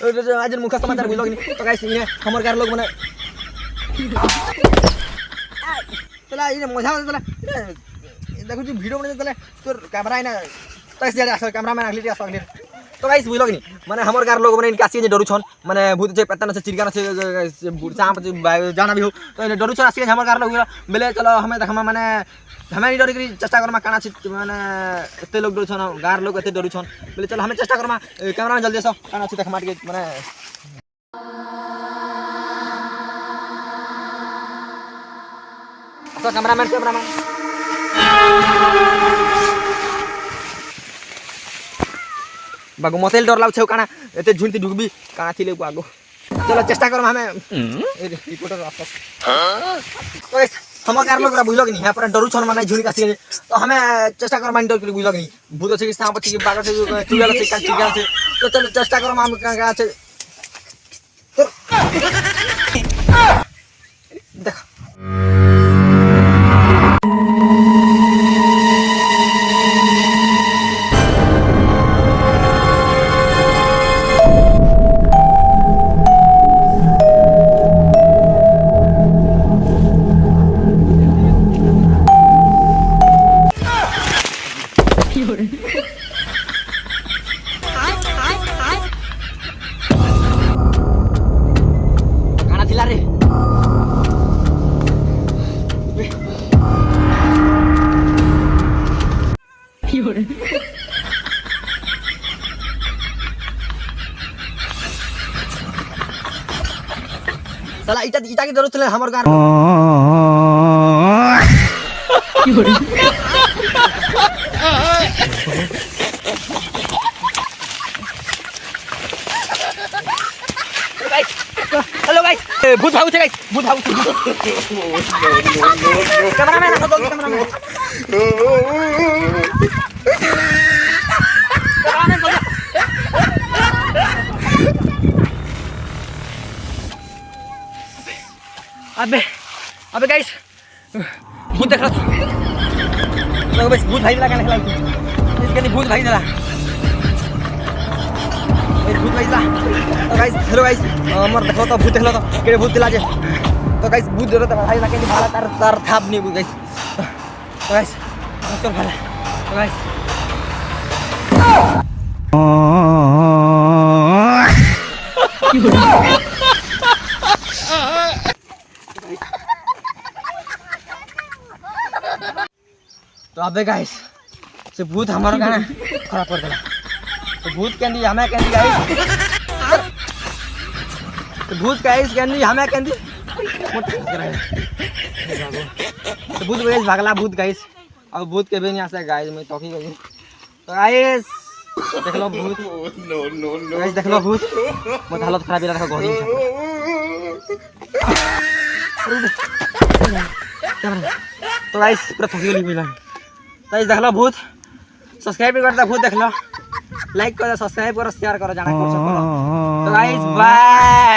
आज मुखा समाचार बुझलो कि तो गाइस इने हमर गार लोग माने चला इने मजा चला देखो जी वीडियो बने चला तोर कैमरा ना तो इस आस कैमरामैन अगली आस अगली तो गाइस बुझलो कि माने हमर गार लोग माने इनके आसी जे डरू छन माने भूत जे पत्ता न से चिरका न से सांप जाना भी हो तो इने डरू छन आसी हमर गार लोग बेले चलो हमें देख माने हमें नहीं डरी करी चेष्टा करमा काना छी माने एते लोग डरू छन गार लोग एते डरू छन बोले चलो हमें चेष्टा करमा कैमरा जल्दी आसो काना छी देख मार के माने आसो कैमरामैन बागो मतेल डर लागछ काना एते झुंती डुबी काना थिले को आगो चलो चेष्टा करमा हमें रिपोर्टर वापस तो हम कार लोग बुझलो कि नहीं यहाँ पर डरू छन माने झुनी कासी तो हमें चेष्टा करमा डर के बुझलो कि नहीं भूत अछि कि सांप अछि कि बाघ अछि चुड़ैल अछि का चिड़िया अछि तो चलो चेष्टा करमा हम का अछि देख काना थिला रे साला इटा की जरूरत छले हमर गार हेलो गाइस भूत भागु छे गाइस भूत भागु छे कैमरामैन आ जल्दी कैमरामैन अबे गाइस भूत देख रहा तो बस भूत भाई लगा निकला इसके लिए भूत भाई चला भूत भाई ला तो गाइस हेलो गाइस हमर देखो तो भूत देखलो तो केड़े भूत दिला जे तो गाइस भूत जरूरत भाई लगा के भाला तार थाप नहीं गाइस तो गाइस चल भाला तो गाइस तो अबे गाइस से भूत हमारा गाना खराब कर देला तो भूत कैंडी हमें कैंडी गाइस तो भूत गाइस कैंडी हमें कैंडी तो भूत गाइस भागला भूत गाइस अब भूत के भी नहीं आ सकता गाइस मैं टॉकी गई तो गाइस देख लो भूत नो गाइस देख लो भूत मत हालत खराब है रखा गोरी तो गाइस पूरा थकी गई मिला गाइस देख लो भूत सब्सक्राइब करता भूत देख लो लाइक करो सब्सक्राइब करो शेयर करो जाना कुछ करो तो गाइस बाय।